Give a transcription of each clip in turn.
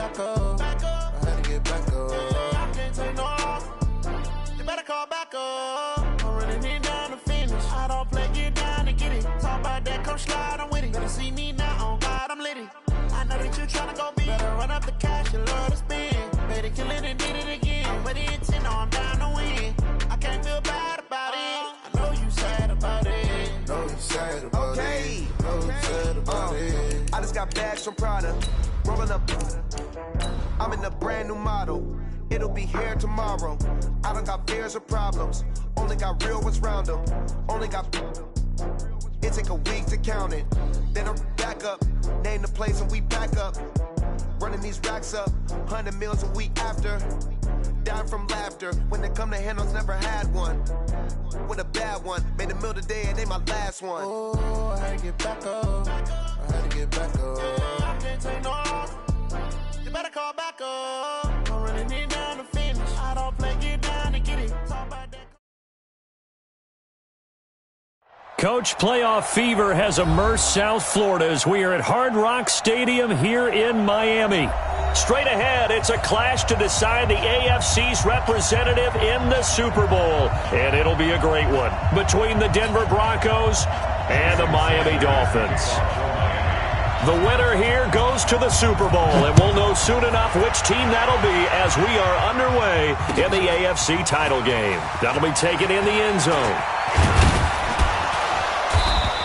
back up. I had to get back up. I can't take no loss. You better call back up. I'm running it down to finish. I don't play, get down and get it. Talk about that, come slide, I'm with it. Better see me now, on God, I'm litty. I know that you tryna go be. Better run up the cash, you love to spend. Better kill it and did it again. I'm with the intent, no, I'm down to win. I can't feel bad about it. I know you sad about it. Know you sad about it. Know you sad about it. I just got bags from Prada. Rolling up. I'm in a brand new model. It'll be here tomorrow. I don't got fears or problems. Only got real ones round them. Only got. It take a week to count it. Then I'm back up. Name the place and we back up. Running these racks up. 100 meals a week after. Dying from laughter. When they come to handles, never had one. With a bad one. Made a meal today and they my last one. Oh, I had to get back up. I had to get back up. I can't take no loss. You better call back up. I'm running it down to finish. I don't play, get down and get it. Talk about that. Coach, playoff fever has immersed South Florida as we are at Hard Rock Stadium here in Miami. Straight ahead, it's a clash to decide the AFC's representative in the Super Bowl. And it'll be a great one between the Denver Broncos and the Miami Dolphins. The winner here goes to the Super Bowl, and we'll know soon enough which team that'll be as we are underway in the AFC title game. That'll be taken in the end zone.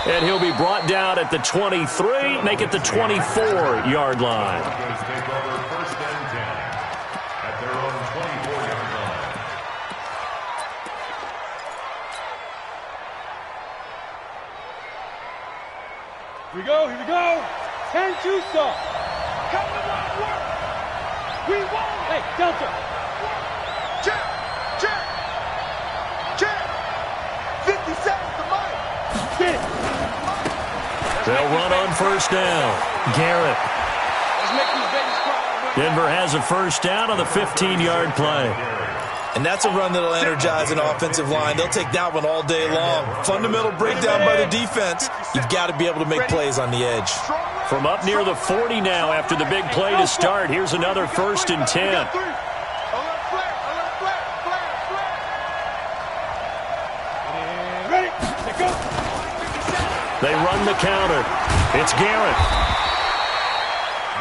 And he'll be brought down at the 23, make it the 24-yard line. Here we go, here we go. 10 Tucson. Come on, work. We won. Hey, Delta. Check, check, check. 57's the mic. Get it. They'll run on first down. Garrett. Denver has a first down on the 15-yard play. And that's a run that'll energize an offensive line. They'll take that one all day long. Fundamental breakdown by the defense. You've got to be able to make plays on the edge. From up near the 40 now after the big play to start, here's another 1st and 10. They run the counter. It's Garrett.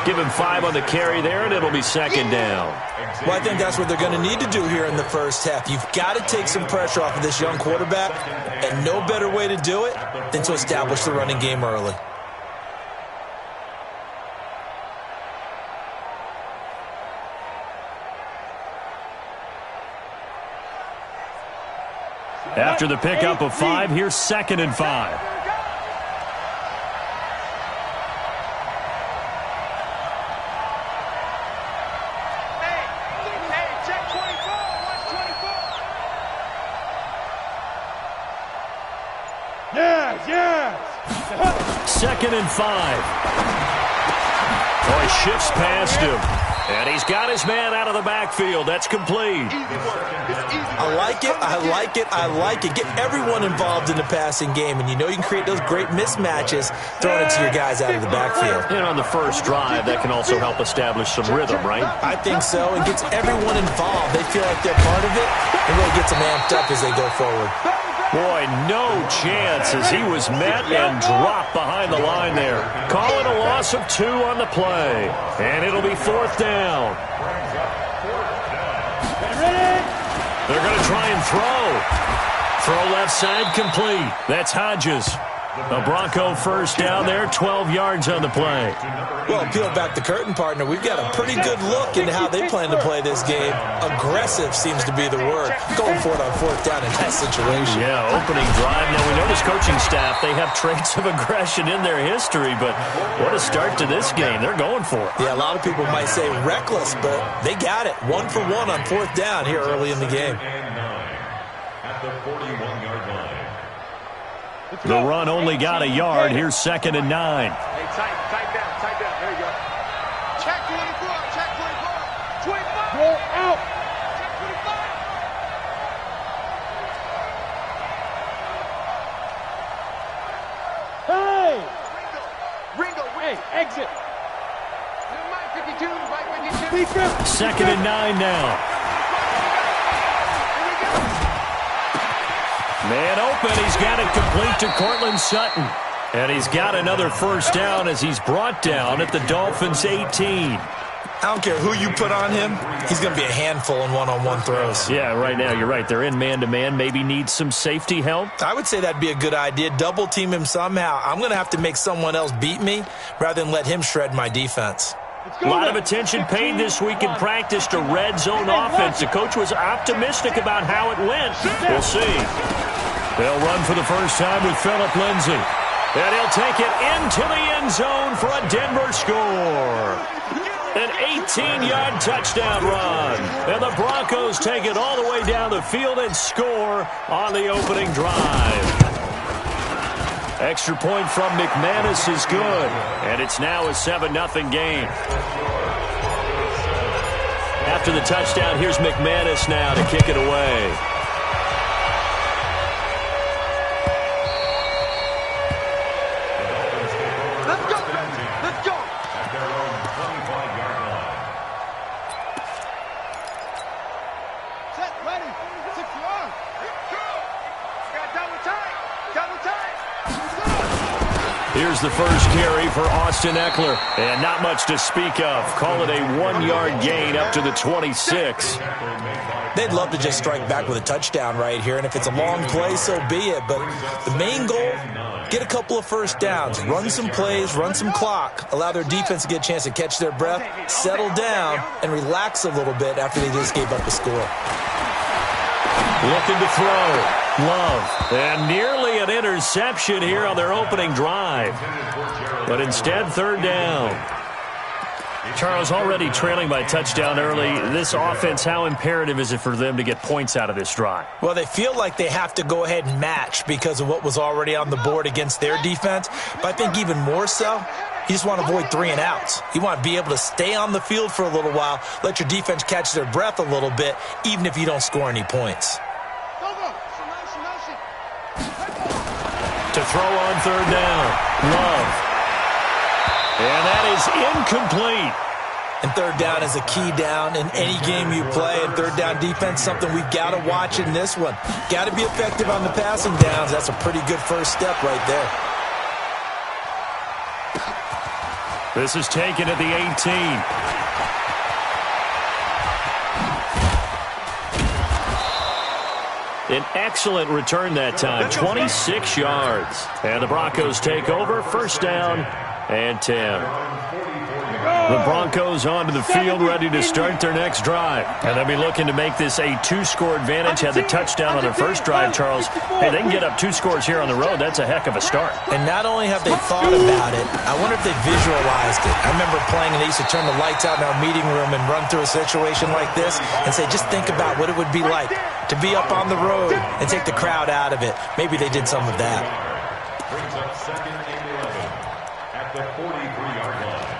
Give him 5 on the carry there, and it'll be 2nd down. Well, I think that's what they're going to need to do here in the first half. You've got to take some pressure off of this young quarterback, and no better way to do it than to establish the running game early. After the pickup of 5, here's 2nd and 5. Yes. 2nd and 5. Oh, he shifts past him. And he's got his man out of the backfield. That's complete. I like it. I like it. I like it. Get everyone involved in the passing game. And you know you can create those great mismatches throwing it to your guys out of the backfield. And on the first drive, that can also help establish some rhythm, right? I think so. It gets everyone involved. They feel like they're part of it. And really gets them amped up as they go forward. Boy, no chance as he was met and dropped behind the line there. Calling a loss of 2 on the play. And it'll be 4th down. They're going to try and throw. Throw left side complete. That's Hodges. A Bronco first down there, 12 yards on the play. Well, peel back the curtain, partner. We've got a pretty good look into how they plan to play this game. Aggressive seems to be the word. Going for it on 4th down in that situation. Yeah, opening drive. Now, we know this coaching staff, they have traits of aggression in their history, but what a start to this game. They're going for it. Yeah, a lot of people might say reckless, but they got it. 1 for 1 on 4th down here early in the game. At the 41-yard line. The run only got a yard. Here's 2nd and 9. Hey, tight down. There you go. Check 24. Check 24. 25. Go out. Check 25. Hey. Ringo. Hey, exit. 2nd and 9 now. Man open, he's got it complete to Cortland Sutton. And he's got another first down as he's brought down at the Dolphins' 18. I don't care who you put on him, he's going to be a handful in one-on-one throws. Yeah, right now, you're right. They're in man-to-man. Maybe need some safety help. I would say that'd be a good idea. Double team him somehow. I'm going to have to make someone else beat me rather than let him shred my defense. A lot of attention paid this week in practice to red zone offense. The coach was optimistic about how it went. We'll see. They'll run for the first time with Phillip Lindsay. And he'll take it into the end zone for a Denver score. An 18-yard touchdown run. And the Broncos take it all the way down the field and score on the opening drive. Extra point from McManus is good. And it's now a 7-0 game. After the touchdown, here's McManus now to kick it away. Here's the first carry for Austin Eckler. And not much to speak of. Call it a 1-yard gain up to the 26. They'd love to just strike back with a touchdown right here. And if it's a long play, so be it. But the main goal, get a couple of first downs. Run some plays, run some clock. Allow their defense to get a chance to catch their breath, settle down, and relax a little bit after they just gave up the score. Looking to throw. Love. And nearly an interception here on their opening drive. But instead, third down. Charles, already trailing by touchdown early. This offense, how imperative is it for them to get points out of this drive? Well, they feel like they have to go ahead and match because of what was already on the board against their defense. But I think even more so, you just want to avoid 3 and outs. You want to be able to stay on the field for a little while, let your defense catch their breath a little bit, even if you don't score any points. To throw on third down. Love. And that is incomplete. And third down is a key down in any game you play. And third down defense, something we've got to watch in this one. Got to be effective on the passing downs. That's a pretty good first step right there. This is taken at the 18. An excellent return that time, 26 yards. And the Broncos take over, first down and 10. The Broncos onto the field, ready to start their next drive. And they'll be looking to make this a 2-score advantage. Had the touchdown on their first drive, Charles. Hey, they can get up 2 scores here on the road. That's a heck of a start. And not only have they thought about it, I wonder if they visualized it. I remember playing and they used to turn the lights out in our meeting room and run through a situation like this and say, just think about what it would be like to be up on the road and take the crowd out of it. Maybe they did some of that. Brings up 2nd and 11 at the 43-yard line.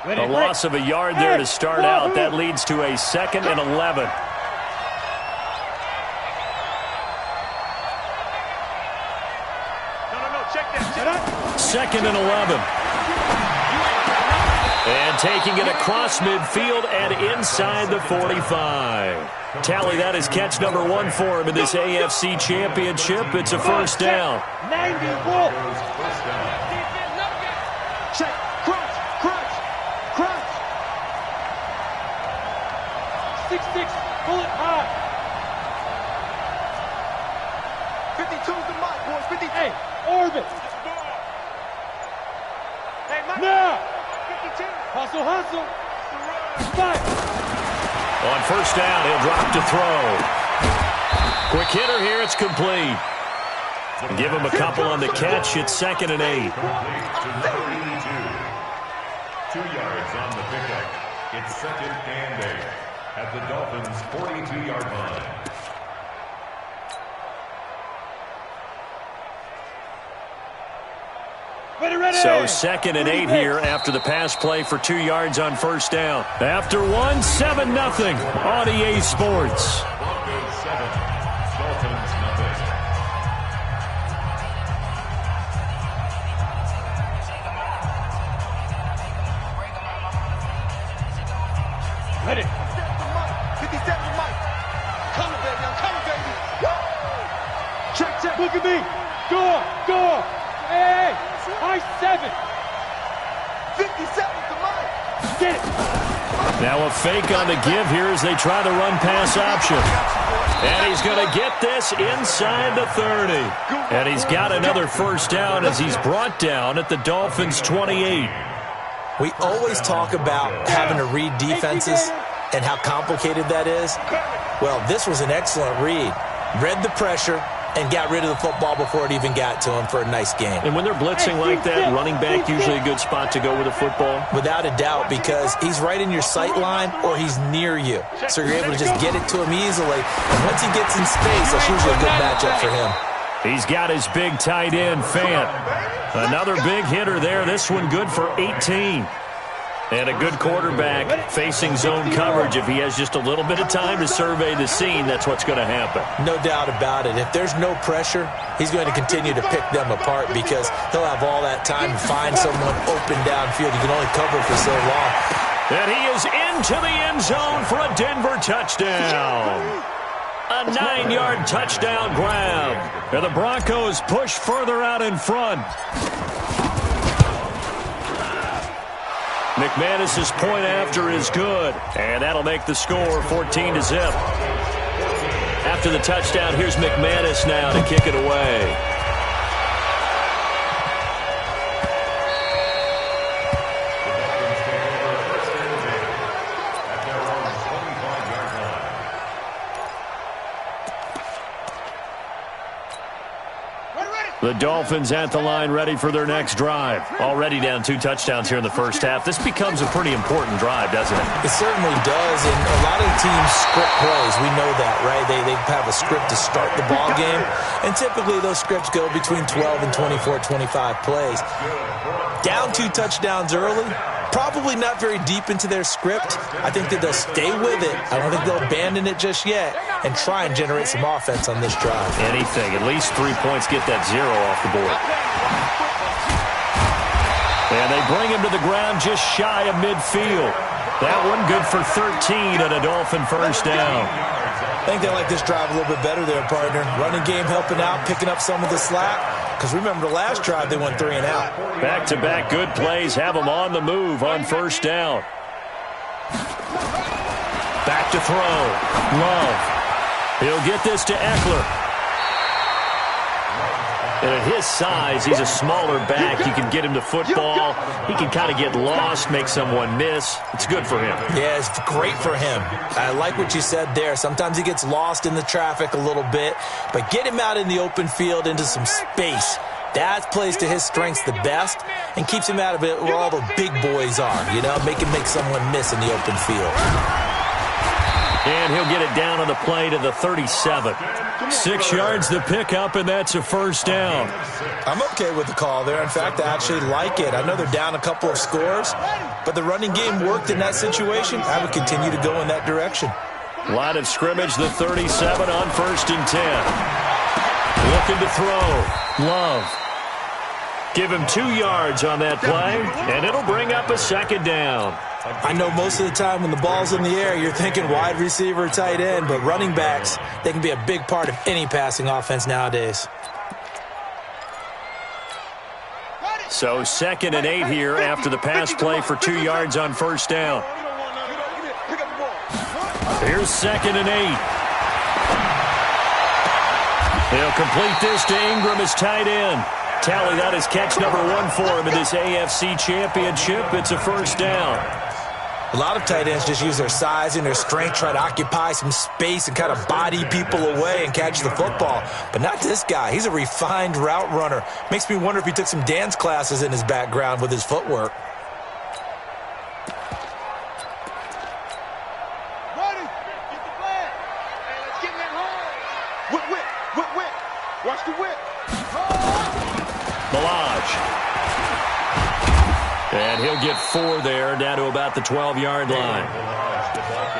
A loss of a yard there to start out. That leads to a 2nd and 11. Check that. 2nd and 11. And taking it across midfield and inside the 45. Tally, that is catch number 1 for him in this AFC Championship. It's a first down. 94. Check. Crunch. 6-6. Pull it high. 52's the mark, boys. 50. Hey, orbit. Hey, now. 52. Hustle. Spike. On first down, he'll drop to throw. Quick hitter here, it's complete. Give him a couple on the catch. It's 2nd and 8. 2 yards on the pickup. It's 2nd and 8 at the Dolphins' 42-yard line. Ready. So 2nd and 8 here after the pass play for 2 yards on first down. After 1, 7-0 on EA Sports. Broncos 7, Dolphins nothing. Ready. 57 Mike. Coming, baby. I'm coming, baby. Check. Look at me. Door. Hey. I 7. 57 to Mike. Get it. Now a fake on the give here as they try the run-pass option. And he's going to get this inside the 30. And he's got another first down as he's brought down at the Dolphins' 28. We always talk about having to read defenses and how complicated that is. Well, this was an excellent read. Read the pressure and got rid of the football before it even got to him for a nice game. And when they're blitzing like that, running back usually a good spot to go with a football? Without a doubt, because he's right in your sight line or he's near you. So you're able to just get it to him easily. And once he gets in space, that's usually a good matchup for him. He's got his big tight end, Fant. Another big hitter there. This one good for 18. And a good quarterback facing zone coverage. If he has just a little bit of time to survey the scene, that's what's going to happen. No doubt about it. If there's no pressure, he's going to continue to pick them apart because he'll have all that time to find someone open downfield. You can only cover for so long. And he is into the end zone for a Denver touchdown. A 9-yard touchdown grab. And the Broncos push further out in front. McManus's point after is good, and that'll make the score 14-0. After the touchdown, here's McManus now to kick it away. The Dolphins at the line ready for their next drive. Already down 2 touchdowns here in the first half. This becomes a pretty important drive, doesn't it? It certainly does, and a lot of teams script plays. We know that, right? They have a script to start the ball game, and typically those scripts go between 12 and 24, 25 plays. Down 2 touchdowns early, probably not very deep into their script. I think that they'll stay with it. I don't think they'll abandon it just yet and try and generate some offense on this drive. Anything. At least 3 points, get that 0 off the board. And they bring him to the ground just shy of midfield. That one good for 13 and a Dolphin first down. I think they like this drive a little bit better there, partner. Running game helping out, picking up some of the slack. Because remember the last drive, they went 3 and out. Back-to-back good plays have them on the move on first down. Back to throw. Love. He'll get this to Eckler. And at his size, he's a smaller back. You can get him to football. He can kind of get lost, make someone miss. It's good for him. Yeah, it's great for him. I like what you said there. Sometimes he gets lost in the traffic a little bit, but get him out in the open field into some space. That plays to his strengths the best and keeps him out of it where all the big boys are, you know, make him make someone miss in the open field. And he'll get it down on the play to the 37. 6 yards to pick up, and that's a first down. I'm okay with the call there. In fact, I actually like it. I know they're down a couple of scores, but the running game worked in that situation. I would continue to go in that direction. Line of scrimmage, the 37 on 1st and 10. Looking to throw. Love. Give him 2 yards on that play, and it'll bring up a second down. I know most of the time when the ball's in the air, you're thinking wide receiver, tight end, but running backs, they can be a big part of any passing offense nowadays. So 2nd and 8 here after the pass play for 2 yards on first down. Here's 2nd and 8. He'll complete this to Ingram as tight end. Tally, that is catch number 1 for him in this AFC Championship. It's a first down. A lot of tight ends just use their size and their strength, try to occupy some space and kind of body people away and catch the football. But not this guy. He's a refined route runner. Makes me wonder if he took some dance classes in his background with his footwork. Ready? Get the flag. Hey, let's get in that hole. Whip. Watch the whip. Melage. And he'll get 4 there, down to about the 12-yard line.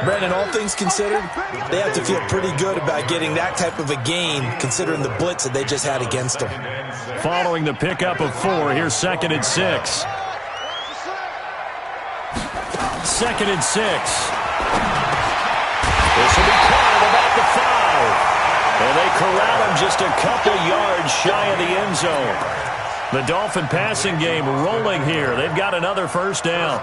Brandon, all things considered, they have to feel pretty good about getting that type of a gain, considering the blitz that they just had against them. Following the pickup of 4, here's 2nd and 6. 2nd and 6. This will be caught at about the 5. And they corral him just a couple yards shy of the end zone. The Dolphin passing game rolling here. They've got another first down.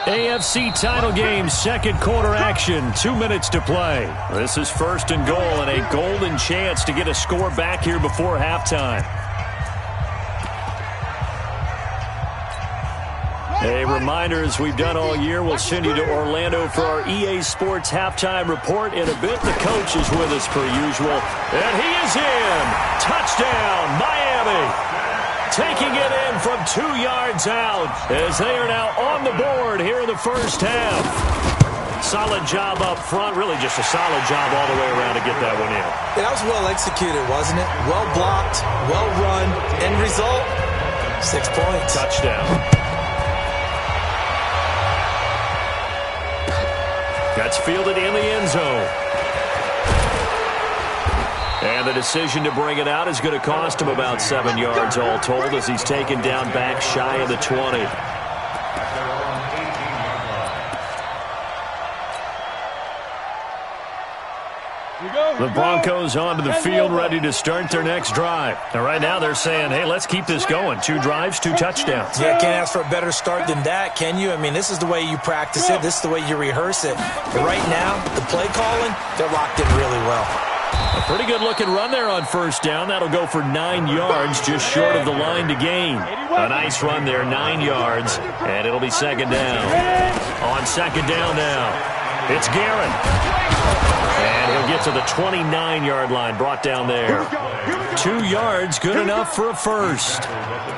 AFC title game, second quarter action, 2 minutes to play. This is 1st and goal and a golden chance to get a score back here before halftime. A reminder, as we've done all year, we'll send you to Orlando for our EA Sports halftime report. In a bit, the coach is with us per usual. And he is in. Touchdown, Miami. Taking it in from 2 yards out as they are now on the board here in the first half. Solid job up front. Really just a solid job all the way around to get that one in. That was well executed, wasn't it? Well blocked, well run. End result, 6 points. Touchdown. That's fielded in the end zone. And the decision to bring it out is going to cost him about 7 yards all told as he's taken down back shy of the 20. The Broncos onto the field ready to start their next drive. And right now they're saying, hey, let's keep this going. 2 drives, 2 touchdowns. Yeah, can't ask for a better start than that, can you? I mean, this is the way you practice it. This is the way you rehearse it. But right now, the play calling, they're locked in really well. A pretty good-looking run there on first down. That'll go for 9 yards, just short of the line to gain. A nice run there, 9 yards, and it'll be 2nd down. On 2nd down now, it's Garrett. And he'll get to the 29-yard line, brought down there. 2 yards, good enough for a first.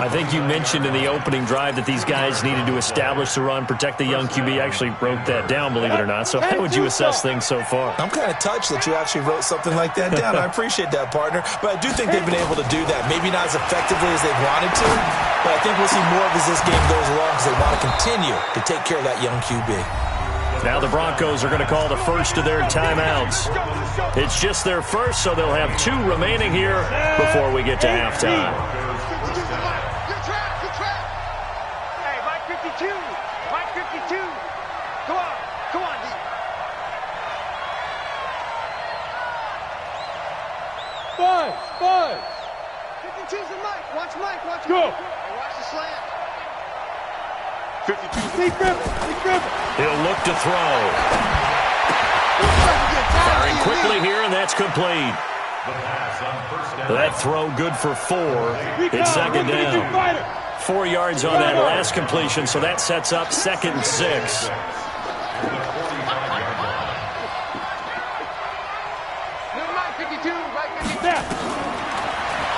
I think you mentioned in the opening drive that these guys needed to establish the run, protect the young QB. I actually wrote that down, believe it or not. So how would you assess things so far? I'm kind of touched that you actually wrote something like that down. I appreciate that, partner. But I do think they've been able to do that. Maybe not as effectively as they wanted to, but I think we'll see more of as this game goes along because they want to continue to take care of that young QB. Now the Broncos are going to call the first of their timeouts. It's just their first, so they'll have 2 remaining here before we get to halftime. Hey, Mike 52. Mike 52. Come on. Come on, D. Five. 52's the Mike. Watch Mike. Watch Go. Hey, watch the slant. 52. He's driven. He'll look to throw. Firing quickly here, and that's complete. That throw good for 4. It's 2nd down. 4 yards on that last completion, so that sets up 2nd and 6.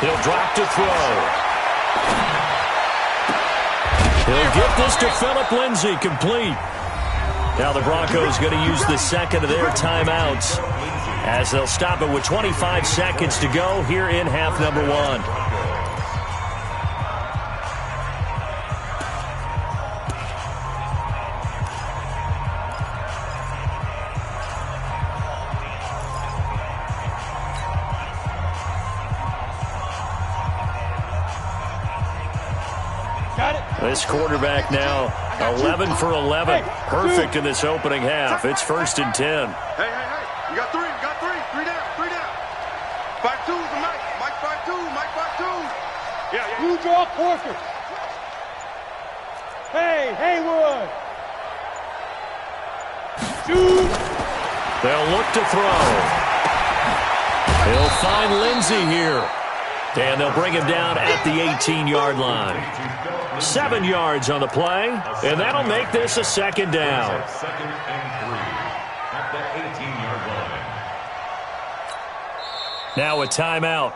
He'll drop to throw. He'll get this to Phillip Lindsay, complete. Now the Broncos going to use the second of their timeouts as they'll stop it with 25 seconds to go here in half number 1. This quarterback now 11 for 11. Perfect in this opening half. It's 1st and 10. Hey. You got 3. Three down. 5-2's the Mike. Mike 5-2. Mike 5-2. Yeah. Who draw Corker? Hey, Haywood. 2. They'll look to throw. He'll find Lindsay here. And they'll bring him down at the 18-yard line. 7 yards on the play, and that'll make this a 2nd down. 2nd and 3 at the 18-yard line. Now a timeout.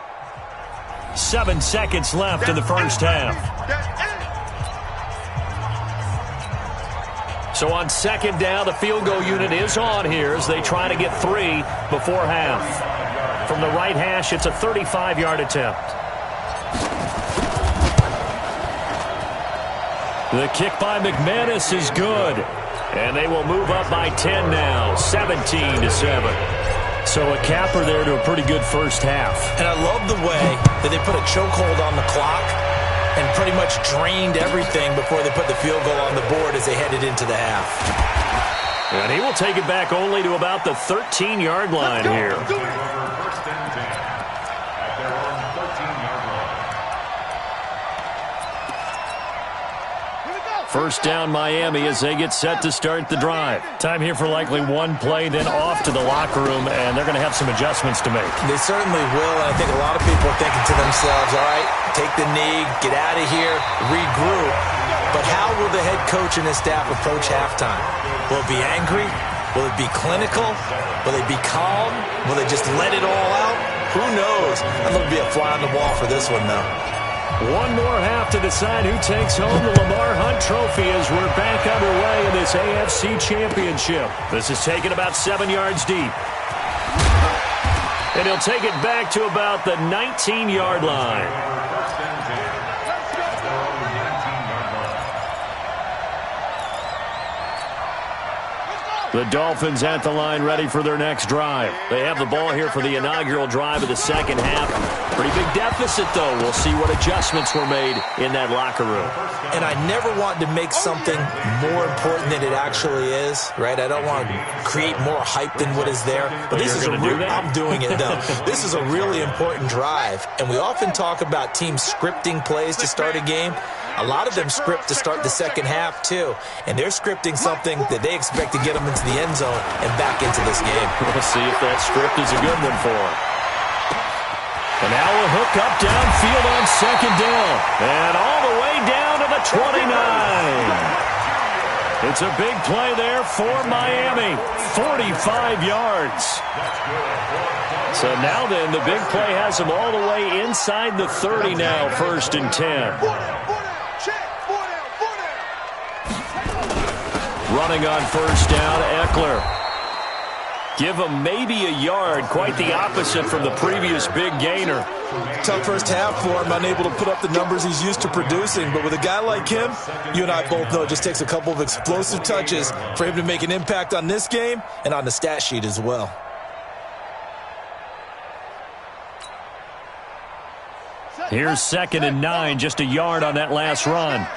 7 seconds left in the first half. So on 2nd down, the field goal unit is on here as they try to get 3 before half. From the right hash, it's a 35-yard attempt. The kick by McManus is good. And they will move up by 10 now, 17-7. So a capper there to a pretty good first half. And I love the way that they put a chokehold on the clock and pretty much drained everything before they put the field goal on the board as they headed into the half. And he will take it back only to about the 13-yard line here. First and 10 at their own 13-yard line. First down Miami as they get set to start the drive. Time here for likely one play, then off to the locker room, and they're going to have some adjustments to make. They certainly will, and I think a lot of people are thinking to themselves, all right, take the knee, get out of here, regroup. But how will the head coach and his staff approach halftime? Will it be angry? Will it be clinical? Will they be calm? Will they just let it all out? Who knows? I'm going to be a fly on the wall for this one, though. One more half to decide who takes home the Lamar Hunt Trophy as we're back underway in this AFC Championship. This is taken about 7 yards deep. And he'll take it back to about the 19-yard line. First and 10 at their own 19-yard line. The Dolphins at the line ready for their next drive. They have the ball here for the inaugural drive of the second half. Pretty big deficit, though. We'll see what adjustments were made in that locker room. And I never want to make something more important than it actually is, right? I don't want to create more hype than what is there. But this is I'm doing it, though. This is a really important drive. And we often talk about teams scripting plays to start a game. A lot of them script to start the second half, too. And they're scripting something that they expect to get them into the end zone and back into this game. We'll see if that script is a good one for them. And now a hook up downfield on second down. And all the way down to the 29. It's a big play there for Miami. 45 yards. So now then, the big play has them all the way inside the 30 now, 1st and 10. Running on first down, Eckler. Give him maybe a yard, quite the opposite from the previous big gainer. Tough first half for him, unable to put up the numbers he's used to producing. But with a guy like him, you and I both know it just takes a couple of explosive touches for him to make an impact on this game and on the stat sheet as well. Here's 2nd and 9, just a yard on that last run.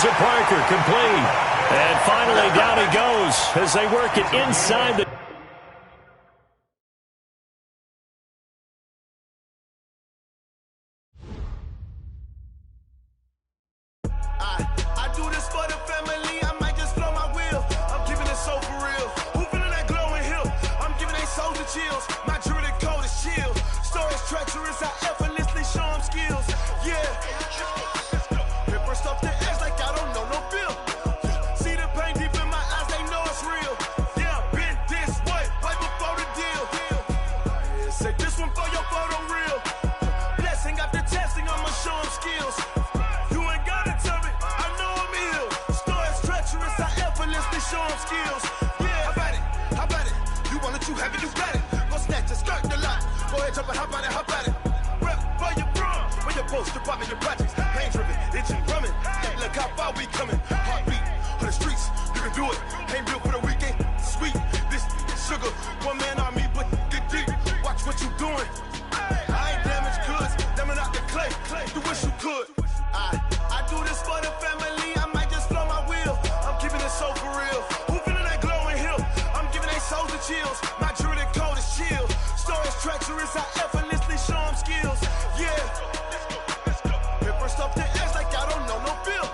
Parker complete. And finally down he goes as they work it inside the... I do this for the family. I might just blow my wheel. I'm giving it so for real. Who feeling that glowing hill? I'm giving they souls the chills. My jewelry code is chill. Stories treacherous. I effortlessly show them skills. Yeah. Paper stuff the edge like I don't know no bill. See the pain deep in my eyes, they know it's real. Yeah, been this way, right before the deal. Say this one for your photo reel. Blessing after testing, I'ma show them skills. You ain't gotta tell me, I know I'm ill. Stories treacherous, I effortlessly show them skills. Yeah, how about it? How about it? You want it, you have it, you got it. Go snatch it, skirt the lot. Go ahead, jump it, how about it? How about it? Rep for your bro, for your post, department, your projects. Pain driven, itching, drumming. Hey, look how far we coming. Heartbeat on the streets, you can do it. Ain't built for the weekend. Sweet, this sugar, one man army, but get deep. Watch what you doing. I ain't damaged goods, damn out the clay. You wish you could. I do this for the family. I might just blow my wheel. I'm keeping it so for real. Who feeling that glowing hill? I'm giving they souls the chills. My jewelry code is chill. Stories treacherous, I effortlessly show them skills. Yeah. Paper stuff the edge like I don't know no bill.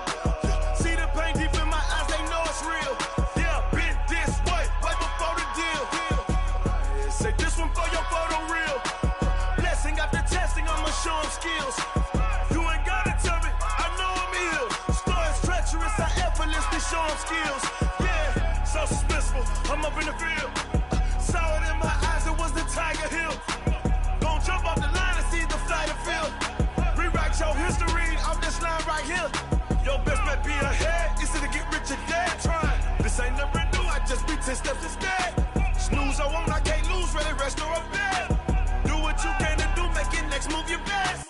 See the pain deep in my eyes, they know it's real. Yeah, been this way, right before the deal. Say this one for your photo reel. Blessing after testing, I'ma show them skills. You ain't skills. Yeah, so suspenseful. I'm up in the field. Saw it in my eyes, it was the Tiger Hill. Gon' jump off the line and see the flight of field. Rewrite your history off this line right here. Your best bet be ahead, easy to get rich or dead trying. This ain't never new, I just be 10 steps instead. Snooze I won't, I can't lose, ready, rest or a bed. Do what you can to do, make it next move your best.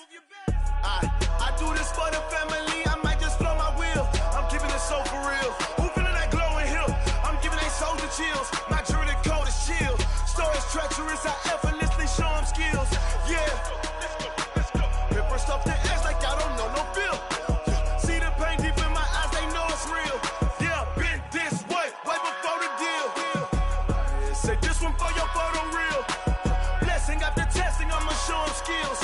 I do this for the family, I might just flow my wheel. I'm keeping it so for real. Who feeling that glowing hill? I'm giving they soldier chills. My jewelry code is chill. Stories treacherous, I effortlessly show them skills. Yeah, let's go. Paper stuff the edge like I don't know no feel. See the pain deep in my eyes, they know it's real. Yeah, been this way before the deal. Say this one for your photo reel. Blessing after testing, I'ma show them skills.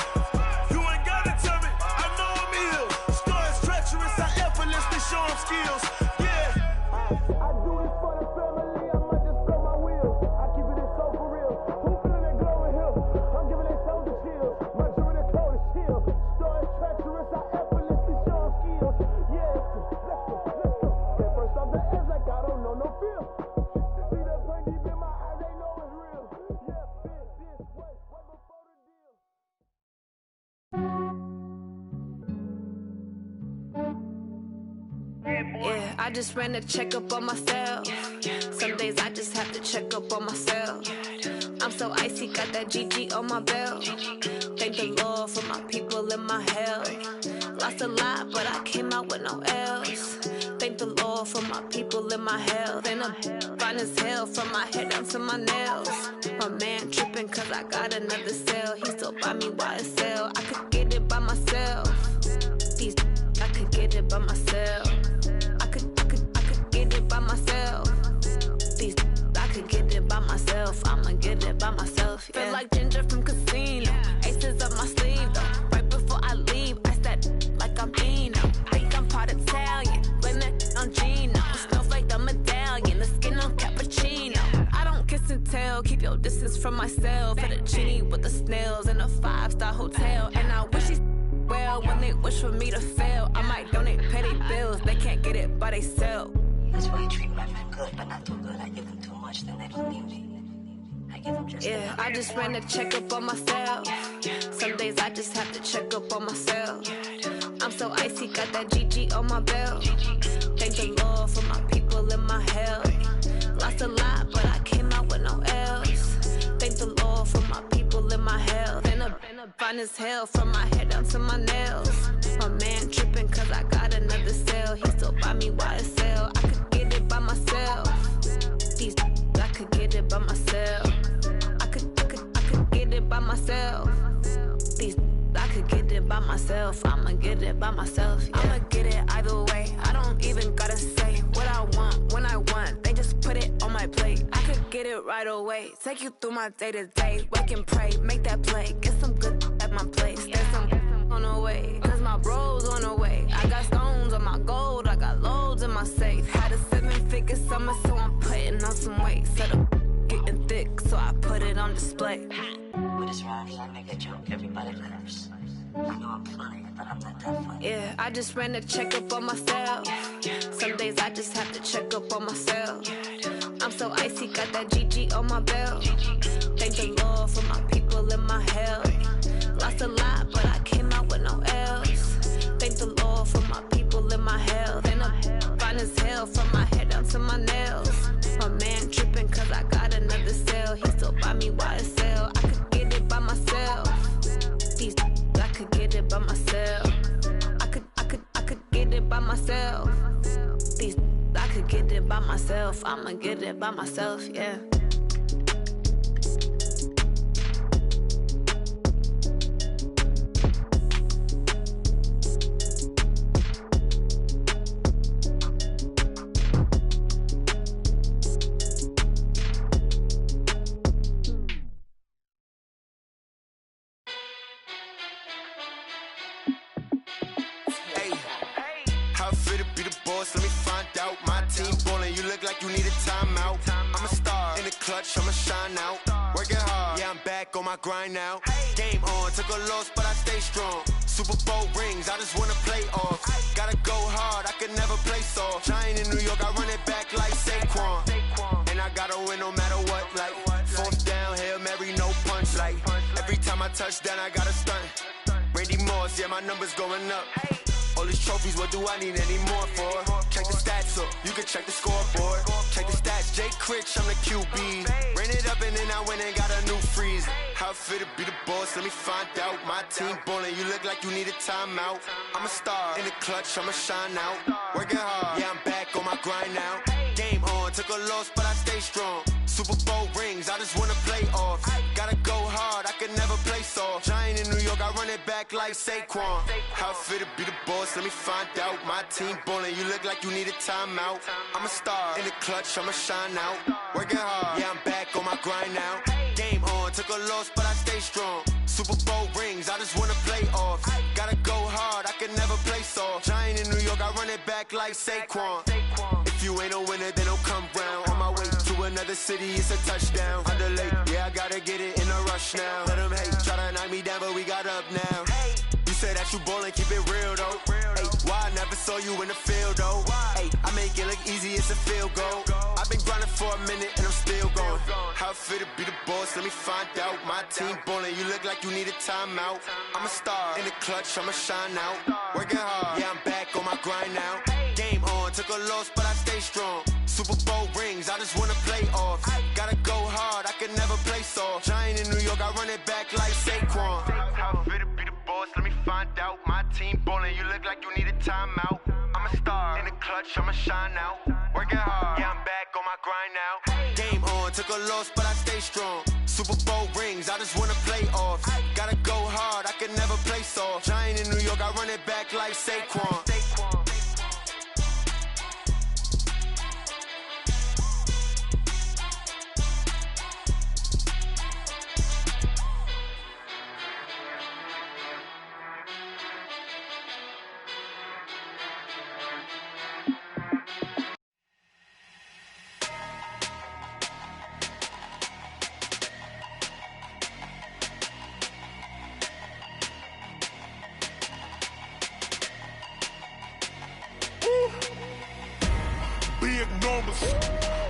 You ain't gotta tell me, I know I'm ill. Stories treacherous, I effortlessly show them skills. Yeah, I do this for the family, I might just blow my wheel. I keep it so for real. Who feeling that glowing hill? I'm giving they soldier chills. My jewelry code is chill. Stories treacherous, I effortlessly show them skills. Yeah, let's go. Get first off the edge like I don't know no feel. See that pain deep in my eyes, they know it's real. Yeah, been this way before the deal. Yeah, I just ran a checkup on myself. Some days I just have to check up on myself. I'm so icy, got that GG on my belt. Thank the Lord for my people and my health. Lost a lot, but I came out with no L's. Thank the Lord for my people and my health. And I'm fine as hell from my head down to my nails. My man tripping cause I got another cell. He still buy me YSL. I could get it by myself. These I could get it by myself. I could get it by myself. These I could get it by myself. I'ma get it by myself. Yeah. Feel like Ginger from Casino. Aces up my sleeve though. Right before I leave, I said like I'm Dino. Think I'm part Italian. Blame that on Gino. Snowflake the medallion. The skin on cappuccino. I don't kiss and tell. Keep your distance from myself. For the genie with the snails in a 5-star hotel. And I wish he's well when they wish for me to fail. I might donate petty bills. They can't get it by themselves. That's why you treat my men good, but not too good. I give them too much, then they don't need me. I give them just yeah, I just ran a checkup on myself. Some days I just have to check up on myself. I'm so icy, got that GG on my belt. Thank the Lord for my people and my health. Lost a lot, but I came out with no L's. Thank the Lord for my people and my health. And I'm fine as hell from my head down to my nails. My man tripping cause I got another cell. He still buy me YSL. I could get it by myself. These I could get it by myself. I could get it by myself. These I could get it by myself. I'ma get it by myself. Yeah. I'ma get it either way. I don't even gotta say what I want when I want. They just put it on my plate. I could get it right away. Take you through my day to day. Wake and pray, make that play. Get some good at my place. There's some on the way. Cause my bros on the way. I got stones on my gold. I got loads in my safe. Had a 7-figure summer, so I'm putting on some weight. Set up getting thick, so I put it on display. With this round here, I make a joke, everybody laughs. I know I'm funny, but I'm not that funny. Yeah, I just ran a checkup on myself. Some days I just have to check up on myself. I'm so icy, got that GG on my belt. Thank the Lord for my people and my health. Lost a lot, but I came out with no L's. Thank the Lord for my people and my health. And I'm fine as hell from my head down to my nails. My man tripping cause I got another cell. He still buy me YSL. I could get it by myself. These I could get it by myself. I could get it by myself. These I could get it by myself. I'ma get it by myself, yeah. Like you need a timeout. I'm a star in the clutch, I'ma shine out. Working hard, yeah, I'm back on my grind now. Game on, took a loss, but I stay strong. Super Bowl rings, I just wanna play off. Gotta go hard, I could never play soft. Giant in New York, I run it win no matter what. Like, fourth down, Hail Mary, no punch. Like, every time I touch down, I got a stunt. Randy Moss, yeah, my number's going up. All these trophies, what do I need any more for? Check the stats up, you can check the scoreboard. Check the stats, Jake Critch, I'm the QB. Ran it up and then I went and got a new freeze. How it fit to be the boss, let me find out. My team ballin', you look like you need a timeout. I'm a star, in the clutch, I'ma shine out. Working hard, yeah, I'm back on my grind now. Game on, took a loss, but I stay strong. Super Bowl rings, I just wanna play off. Gotta go hard, I could never play soft. Giant in New York, I run it back like Saquon. How it fit to be the boss, let me find out. My team ballin', you look like you need a timeout. I'm a star, in the clutch, I'ma shine out. Working hard, yeah, I'm back on my grind now. Game on, took a loss, but I stay strong. Super Bowl rings, I just wanna play off. Gotta go hard, I could never play soft. Giant in New York, I run it back like Saquon. If you ain't a winner, then don't come round. On my way to another city, it's a touchdown. Underlay, yeah, I gotta get it in a rush now. Let them hate, try to knock me down, but we got up now. You say that you ballin', keep it real though. Hey, why I never saw you in the field though? Hey, I make it look easy, it's a field goal. I've been grinding for a minute and I'm still going. How it fit to be the boss, let me find out. My team ballin', you look like you need a timeout. I'm a star, in the clutch, I'ma shine out. Working hard, yeah, I'm back on my grind now. Game on, took a loss, but I stay strong. Super Bowl rings, I just wanna play off. Gotta go hard, I could never play soft. Giant in New York, I run it back like Saquon. How it fit to be the boss, let me find out. My team ballin', you look like you need a timeout. I'm a star, in the clutch, I'ma shine out. Working hard, yeah, I'm back on my grind now. Game on, took a loss, but I stay strong. Super Bowl rings, I just wanna play off. Gotta go hard, I could never play soft. Giant in New York, I run it back like Saquon.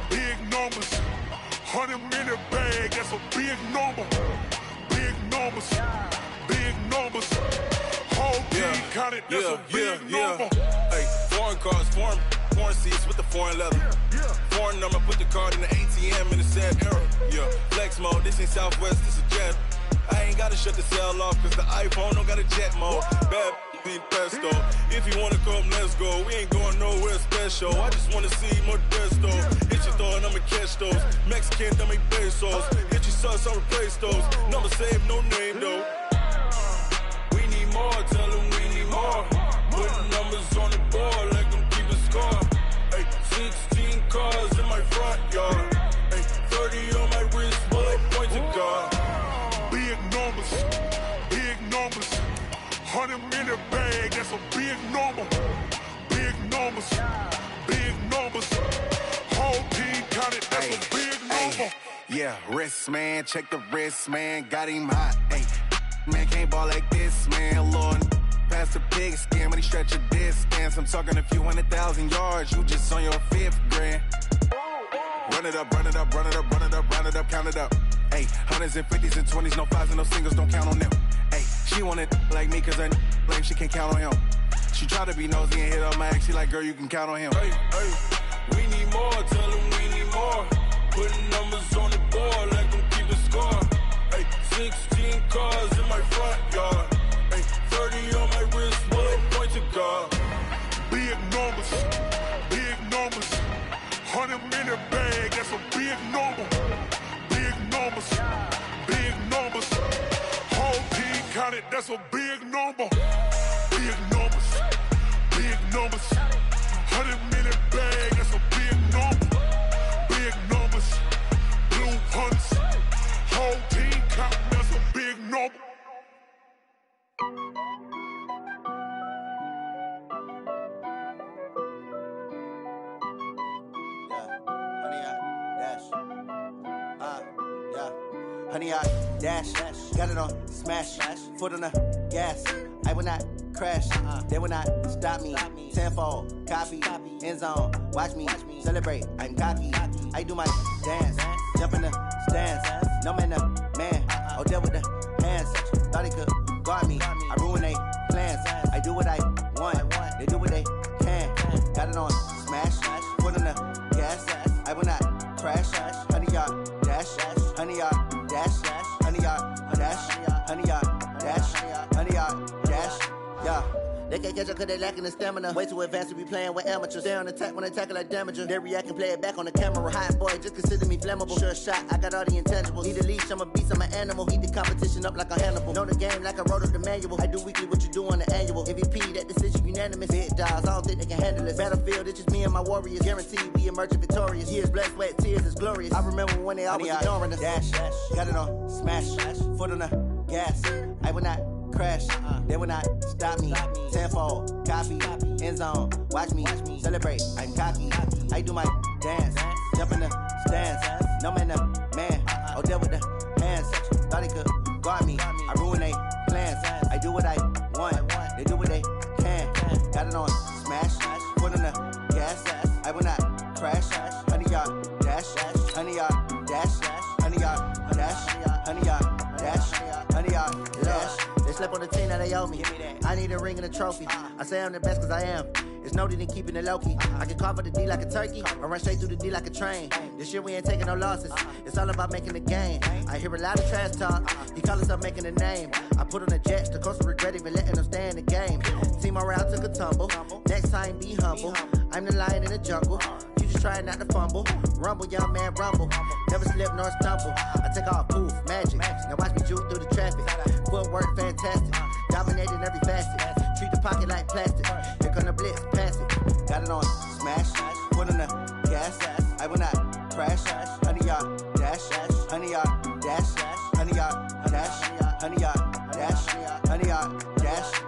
Big numbers, 100-minute bag, that's a big number. Big numbers, whole team counted, that's a big number. Hey, foreign cars, foreign seats with the foreign leather. Foreign number, put the card in the ATM in the sad era. Yeah, flex mode, this ain't Southwest, this is jet. I ain't gotta shut the cell off, cause the iPhone don't got a jet mode. Bad need pesto. If you wanna come, let's go. We ain't going nowhere special. I just wanna see more Modesto. Hit your thought, I'ma catch those. Mexican, dummy pesos. Hit your sauce, I'll replace those. Number save, no name though. We need more, tell them we need more. Putting numbers on the board, like them keep a score. Hey, 16 cars in my front yard. Hey, 30 on my wrist, while I point to God. Big numbers, 100-minute bag, that's a big number. Big numbers, whole team counted, that's a big number. Yeah, wrist man, check the wrist man, got him hot. Ay, man can't ball like this, man. Lord, past the pig skin when he stretch a distance. I'm talking a few 100,000 yards, you just on your 5th grand. Run it up, count it up. Ay, hundreds and 50s and 20s, no 5s and no singles, don't count on them. Ay, she want it like me, cause her like she can't count on him. She try to be nosy and hit up my ex, she like, girl, you can count on him. Hey, we need more, tell them we need more. Putting numbers on the board, like them keep a score. Hey, 16 cars in my front yard. Hey, 30 on my wrist, while I point to God. Big numbers, 100-minute bag, that's a big number. Big numbers, whole team counted, that's a big number. Big numbers, 100-minute bag, that's a big number. Big numbers, blue hunts, whole team counting, that's a big number. Honey, I dash, got it on smash, foot on the gas. I will not crash, they will not stop me. Tenfold, copy, end zone, watch me celebrate. I'm cocky, I do my dance, jump in the stands. No man, the man. Oh, deal with the hands. Thought he could guard me. I ruin they plans. I do what I want. They do what they can. Got it on smash. Put on the gas. I will not crash. 100-yard dash. 100-yard dash. 100-yard dash. 100-yard dash. 100-yard dash. Yeah. They can't catch up cause they lacking the stamina. Way too advanced to be playing with amateurs. Stay on attack when they tackle like damager. They react and play it back on the camera. Hot boy, just consider me flammable. Sure shot, I got all the intangibles. Need a leash, I'm a beast, I'm an animal. Heat the competition up like a Hannibal. Know the game like I wrote up the manual. I do weekly what you do on the annual. MVP, that decision unanimous. Big dogs, I don't think they can handle it. Battlefield, it's just me and my warriors. Guaranteed we emerging victorious. Years, blood, sweat, tears, it's glorious. I remember when they always ignoring us. Dash, got it on smash. Foot on the gas. I will not crash, they will not stop me. Tenfold, copy, end zone, watch me celebrate. I'm cocky, I do my dance, jump in the stands. No man, the man. Oh, deal with the hands. Thought he could guard me. I ruin they plans. I do what I want. They do what they can. Got it on smash, put on the gas. I will not crash. 100-yard dash, 100-yard dash, 100-yard dash, 100-yard dash, 100-yard dash. They slept on the team that they owe me. I need a ring and a trophy. I say I'm the best cause I am. It's no need in keeping it low-key. I can carve up the D like a turkey or run straight through the D like a train. This year we ain't taking no losses. It's all about making the game. I hear a lot of trash talk. He call us up making a name. I put on the Jets. The coach will regret even letting them stay in the game. Team morale took a tumble. Next time be humble. I'm the lion in the jungle. You just trying not to fumble. Rumble, young man, rumble. Never slip nor stumble. I take off, poof, magic. Now watch me juke through the traffic. Footwork fantastic. Dominating every facet. Treat the pocket like plastic. Here come the blitz, pass it. Got it on smash. Put on the gas. I will not crash. 100-yard dash. 100-yard dash. 100-yard dash. 100-yard dash. 100-yard dash.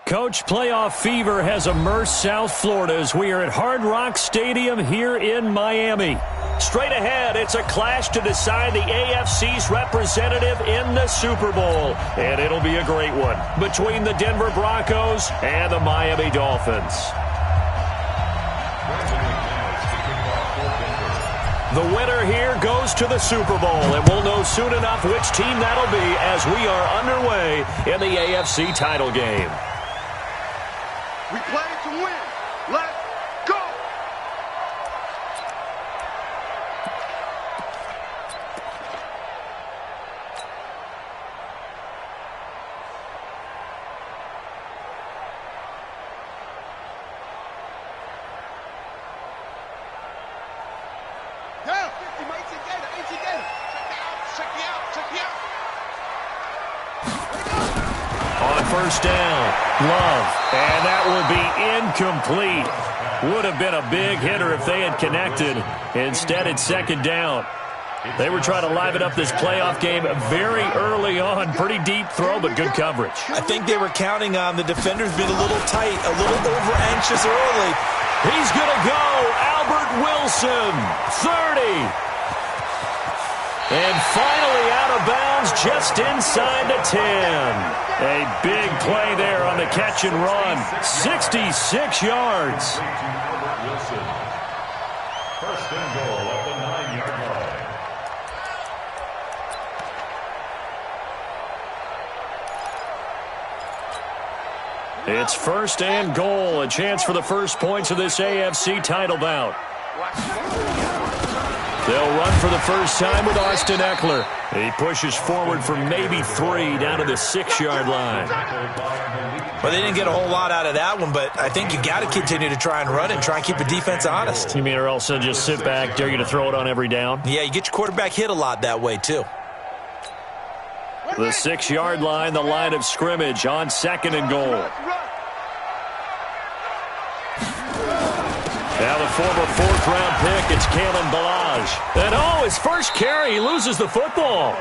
Coach, playoff fever has immersed South Florida as we are at Hard Rock Stadium here in Miami. Straight ahead, it's a clash to decide the AFC's representative in the Super Bowl. And it'll be a great one between the Denver Broncos and the Miami Dolphins. The winner here goes to the Super Bowl, and we'll know soon enough which team that'll be as we are underway in the AFC title game. We play to win. Let's go. Yeah, 50, mate, together, in together. Check it out, check it out. On first down, Love, and that will be incomplete. Would have been a big hitter if they had connected. Instead, it's second down. They were trying to liven up this playoff game very early on. Pretty deep throw, but good coverage. I think they were counting on the defenders being a little tight, a little over-anxious early. He's going to go. Albert Wilson, 30. And finally out of bounds just inside the 10. A big play there on the catch and run. 66 yards. First and goal at the 9-yard line. It's 1st and goal. A chance for the first points of this AFC title bout. They'll run for the first time with Austin Eckler. He pushes forward for maybe 3 down to the 6-yard line. Well, they didn't get a whole lot out of that one, but I think you got to continue to try and run it and try and keep the defense honest. You mean or else just sit back, dare you to throw it on every down? Yeah, you get your quarterback hit a lot that way, too. The 6-yard line, the line of scrimmage on 2nd and goal. Now the former 4th-round pick, it's Kalen Ballage. And his first carry, he loses the football.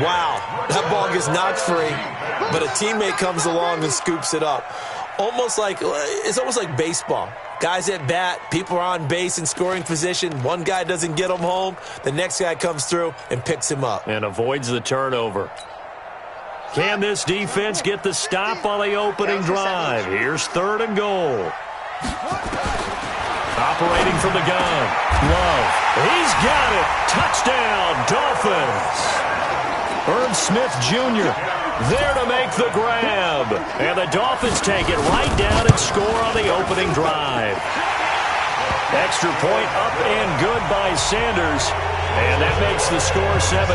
Wow, that ball gets knocked free, but a teammate comes along and scoops it up. It's almost like baseball. Guys at bat, people are on base in scoring position. One guy doesn't get him home. The next guy comes through and picks him up. And avoids the turnover. Can this defense get the stop on the opening drive? Here's 3rd and goal. Operating from the gun. Love. He's got it. Touchdown, Dolphins. Herb Smith Jr. there to make the grab. And the Dolphins take it right down and score on the opening drive. Extra point up and good by Sanders. And that makes the score 7-0.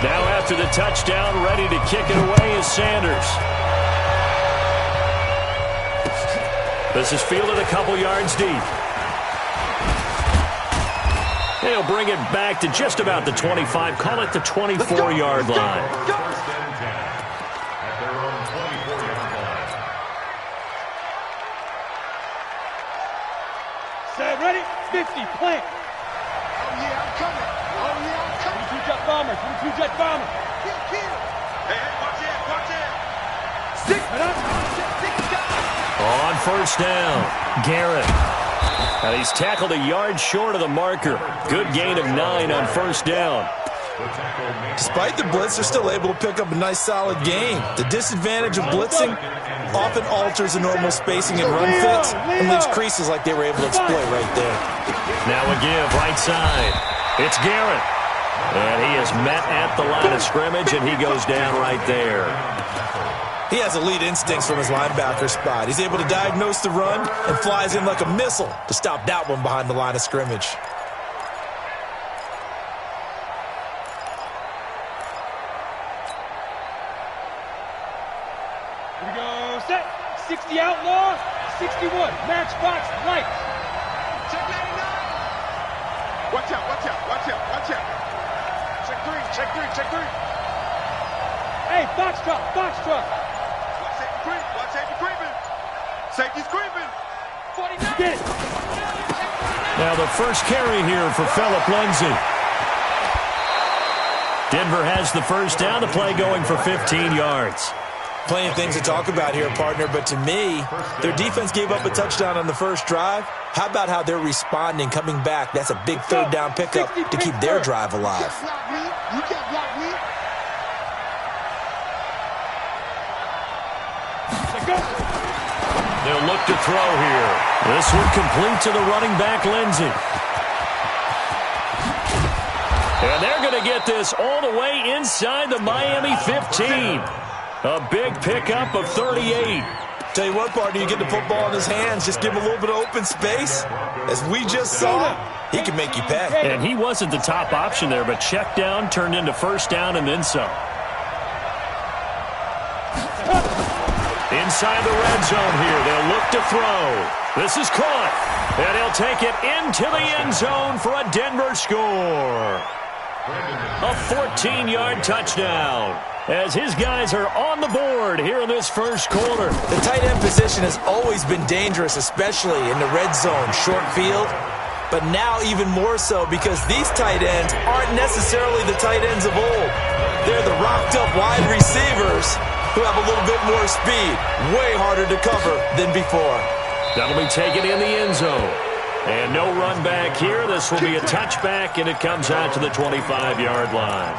Now after the touchdown, ready to kick it away is Sanders. This is fielded a couple yards deep. They'll bring it back to just about the 25. Call it the 24-yard line. At their own 24-yard line. Set, ready, 50, plant. Oh, yeah, I'm coming. Oh, yeah, I'm coming. 22 jet bombers, 22 jet bombers. Kill. Hey, watch it, watch it. Stick. On 1st down, Garrett. And he's tackled a yard short of the marker. Good gain of 9 on 1st down. Despite the blitz, they're still able to pick up a nice, solid gain. The disadvantage of blitzing often alters the normal spacing and run fits and leaves creases like they were able to exploit right there. Now a give, right side. It's Garrett. And he is met at the line of scrimmage, and he goes down right there. He has elite instincts from his linebacker spot. He's able to diagnose the run and flies in like a missile to stop that one behind the line of scrimmage. Here we go, set. 60 outlaw, 61, matchbox, lights. Check 99. Watch out, watch out, watch out, watch out. Check 3, check 3, check 3. Hey, box truck, box truck. Watch safety creeping. Safety's creeping. 49. Get it. Now the first carry here for Phillip Lindsay. Denver has the first down. The play going for 15 yards. Plenty of things to talk about here, partner, but to me, their defense gave up a touchdown on the first drive. How about how they're responding, coming back? That's a big 3rd down pickup to keep their drive alive. You can't block me. They'll look to throw here. This one complete to the running back, Lindsay. And they're going to get this all the way inside the Miami 15. A big pickup of 38. Tell you what, partner, you get the football in his hands, just give him a little bit of open space. As we just saw, he can make you pay. And he wasn't the top option there, but check down turned into 1st down and then some. Inside the red zone here, they'll look to throw. This is caught, and he'll take it into the end zone for a Denver score. A 14-yard touchdown as his guys are on the board here in this first quarter. The tight end position has always been dangerous, especially in the red zone, short field. But now even more so because these tight ends aren't necessarily the tight ends of old. They're the rocked-up wide receivers who have a little bit more speed, way harder to cover than before. That'll be taken in the end zone. And no run back here. This will be a touchback, and it comes out to the 25-yard line.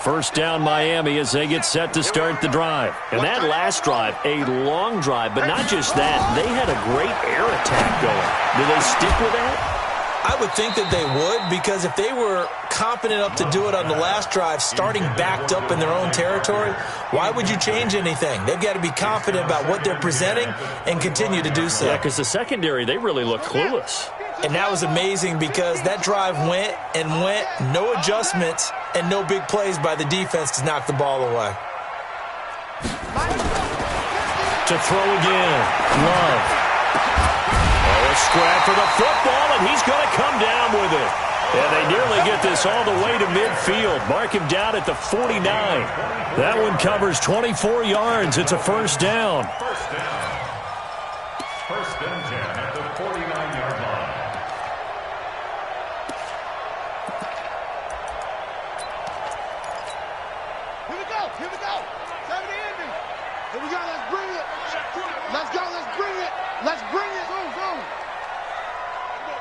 First down Miami as they get set to start the drive. And that last drive, a long drive, but not just that. They had a great air attack going. Do they stick with that? I would think that they would, because if they were confident enough to do it on the last drive, starting backed up in their own territory, why would you change anything? They've got to be confident about what they're presenting and continue to do so. Yeah, because the secondary, they really looked clueless. And that was amazing because that drive went and went, no adjustments and no big plays by the defense to knock the ball away. To throw again, Love. A scrap for the football, and he's going to come down with it. And they nearly get this all the way to midfield. Mark him down at the 49. That one covers 24 yards. It's a first down. First and 10 at the 49-yard line. Here we go. Here we go. 70 ending. Here we go. Let's bring it. Let's go. Let's bring it. Let's bring it. Go, go.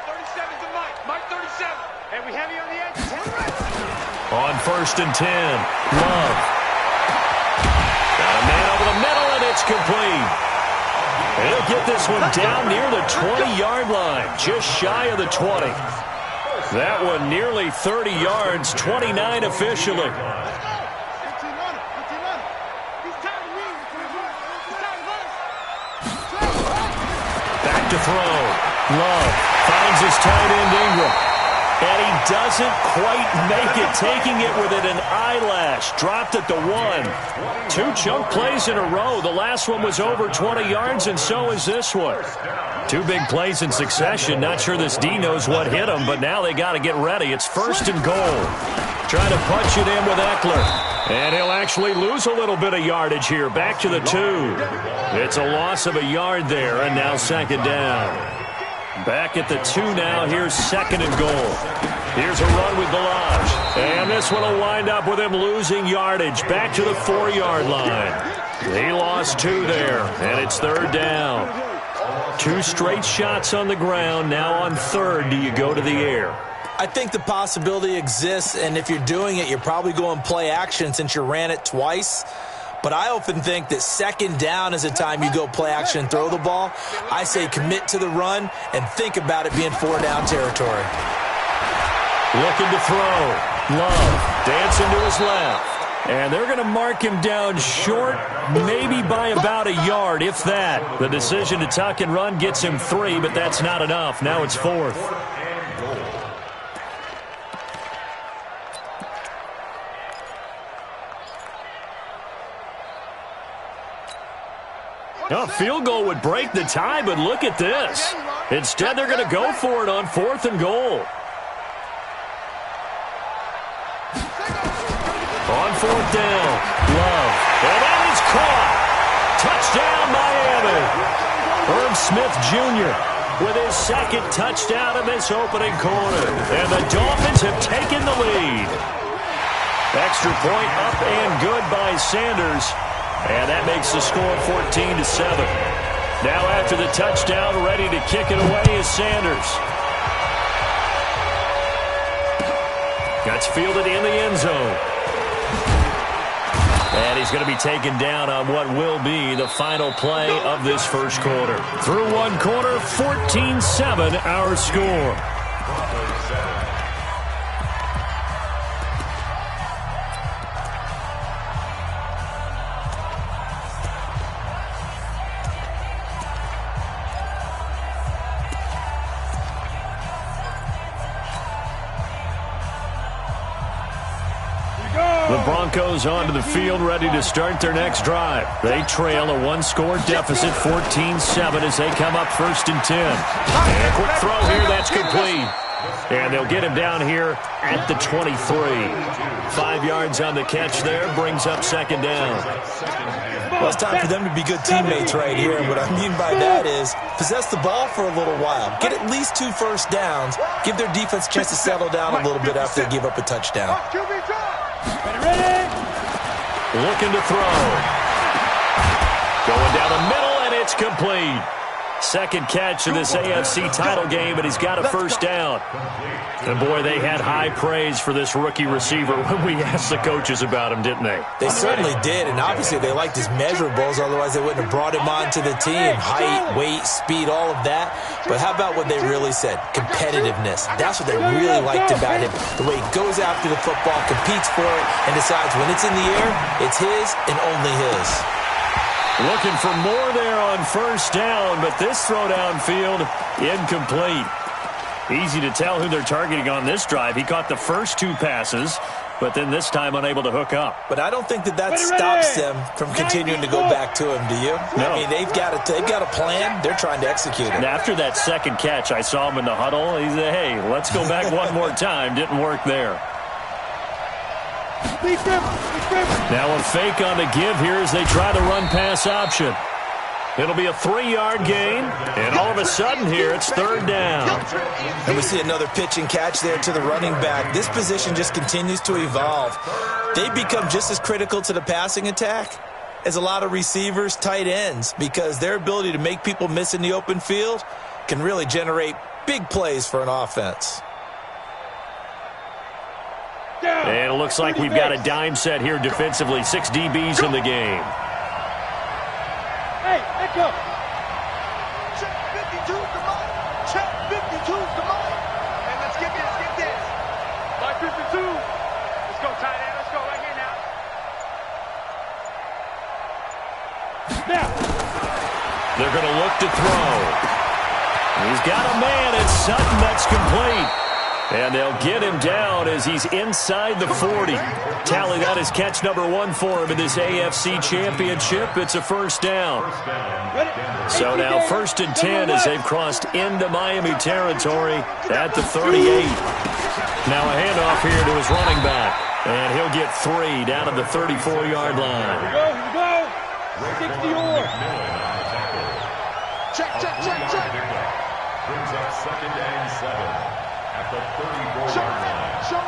37 to Mike. Mike 37. And we have you on the edge. On first and 10, Love. Got a man over the middle, and it's complete. He'll get this one down near the 20-yard line, just shy of the 20. That one nearly 30 yards, 29 officially. Back to throw. Love finds his tight end Ingram. And he doesn't quite make it, taking it within an eyelash. Dropped at the 1. 2 chunk plays in a row. The last one was over 20 yards, and so is this one. 2 big plays in succession. Not sure this D knows what hit him, but now they got to get ready. It's first and goal. Trying to punch it in with Eckler. And he'll actually lose a little bit of yardage here. Back to the 2. It's a loss of a yard there, and now second down. Back at the 2 now. Here's second and goal. Here's a run with Balaj. And this one will wind up with him losing yardage. Back to the 4-yard line. He lost 2 there, and it's third down. 2 straight shots on the ground. Now on third, do you go to the air? I think the possibility exists, and if you're doing it, you're probably going play action since you ran it twice. But I often think that second down is a time you go play action and throw the ball. I say commit to the run and think about it being 4-down territory. Looking to throw. Love dancing to his left. And they're going to mark him down short, maybe by about a yard, if that. The decision to tuck and run gets him 3, but that's not enough. Now it's 4th. A field goal would break the tie, but look at this. Instead, they're going to go for it on 4th and goal. On 4th down, Love. And that is caught. Touchdown, Miami. Herb Smith Jr. with his second touchdown of this opening quarter. And the Dolphins have taken the lead. Extra point up and good by Sanders. And that makes the score 14-7. Now after the touchdown, ready to kick it away is Sanders. That's fielded in the end zone. And he's going to be taken down on what will be the final play of this first quarter. Through one quarter, 14-7 our score. The Broncos onto the field, ready to start their next drive. They trail a 1-score deficit, 14-7, as they come up first and 10. And a quick throw here, that's complete. And they'll get him down here at the 23. 5 yards on the catch there, brings up second down. Well, it's time for them to be good teammates right here. And what I mean by that is possess the ball for a little while. Get at least 2 first downs. Give their defense a chance to settle down a little bit after they give up a touchdown. Looking to throw. Going down the middle, and it's complete. Second catch of this AFC title game, and he's got a first down. And, boy, they had high praise for this rookie receiver when we asked the coaches about him, didn't they? They certainly did, and obviously they liked his measurables, otherwise they wouldn't have brought him onto the team. Height, weight, speed, all of that. But how about what they really said? Competitiveness. That's what they really liked about him. The way he goes after the football, competes for it, and decides when it's in the air, it's his and only his. Looking for more there on first down, but this throw downfield, incomplete. Easy to tell who they're targeting on this drive. He caught the first 2 passes, but then this time unable to hook up. But I don't think that stops them from continuing to go back to him, do you? No. I mean, they've got a plan. They're trying to execute it. And after that second catch, I saw him in the huddle. He said, hey, let's go back one more time. Didn't work there. Now a fake on the give here as they try to run pass option. It'll be a 3-yard gain, and all of a sudden here it's third down. And we see another pitch and catch there to the running back. This position just continues to evolve. They become just as critical to the passing attack as a lot of receivers, tight ends, because their ability to make people miss in the open field can really generate big plays for an offense. And it looks like we've got a dime set here defensively. 6 DBs in the game. Hey, let go. Check 52's the mic. Check 52's the mic. Hey, let's get this. My 52. Let's go, tight end. Let's go right here now. Now. They're going to look to throw. He's got a man. It's Sutton. That's complete. And they'll get him down as he's inside the 40. Tally that is catch number 1 for him in this AFC Championship. It's a first down. So now 1st and 10 as they've crossed into Miami territory at the 38. Now a handoff here to his running back. And he'll get 3 down to the 34-yard line. Here we go. 60-yard. Check. Brings up 2nd and 7. At the 34-yard line. Show it.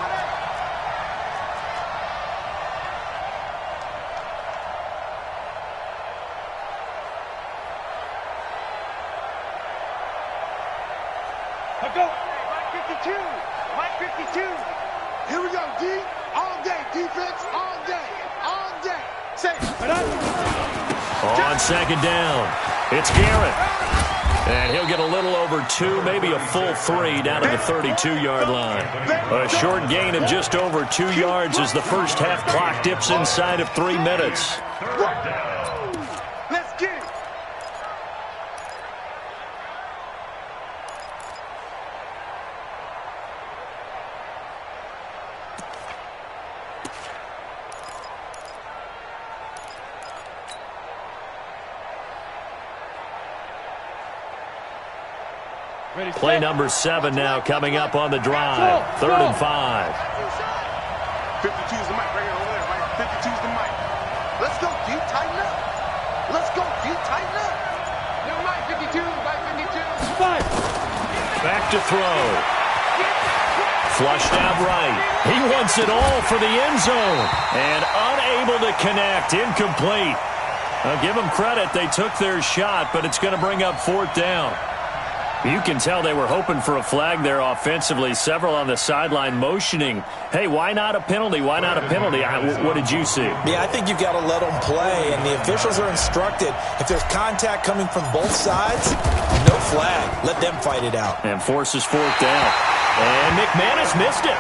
Go. Mike 52. Here we go, D. All day. Defense, all day. Say it. On 2nd down, it's Garrett. And he'll get a little over 2, maybe a full 3 down to the 32-yard line. A short gain of just over 2 yards as the first half clock dips inside of 3 minutes. Let's get it. Play number 7 now coming up on the drive. 3rd and 5. 52's the mic right here over there, right? 52's the mic. Let's go, D. Tighten up. New mic 52, mic 52. Back to throw. Flushed out right. He wants it all for the end zone. And unable to connect. Incomplete. I'll give them credit. They took their shot, but it's going to bring up 4th down. You can tell they were hoping for a flag there offensively. Several on the sideline motioning, hey, why not a penalty? Why not a penalty? What did you see? Yeah, I think you've got to let them play, and the officials are instructed. If there's contact coming from both sides, no flag. Let them fight it out. And forces 4th down. And McManus missed it.